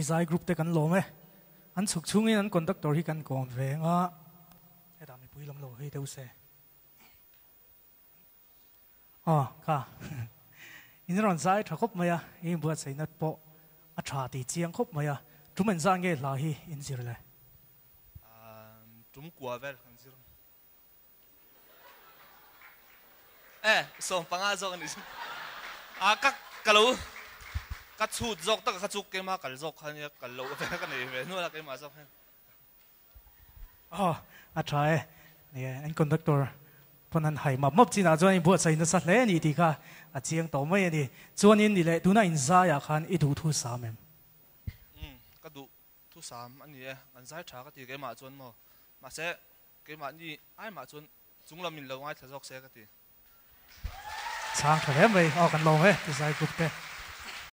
Design group te kan lo me an chuk chungin an conductor hi kan kom ve nga heta mi pui lam lo hi deu se ka in ron sai thakop maya in buat sai nat po a tha ti chiang khop maya tumen zang ge la hi in zir le tum kwa vel kan zir som panga zo ni kak kalau cắt chut dọc tất cả cắt chut cái mà cắt dọc hay là cắt lâu cái này về nữa là cái mà dọc hay trai nè anh conductor phần anh hay mà mập chỉ là cho anh buat sai nó sát lẽ ni thì cả chiang tổ mấy đi cho anh đi lại tu na in ra ya khan ít đủ thu sám em cái đủ thu sám anh đi anh giải trả cái gì cái mà chọn mà sẽ cái mà đi ai mà chọn chúng là mình lâu ai thấy dọc sẽ cái gì sáng thôi em vậy cần lâu hết design group thế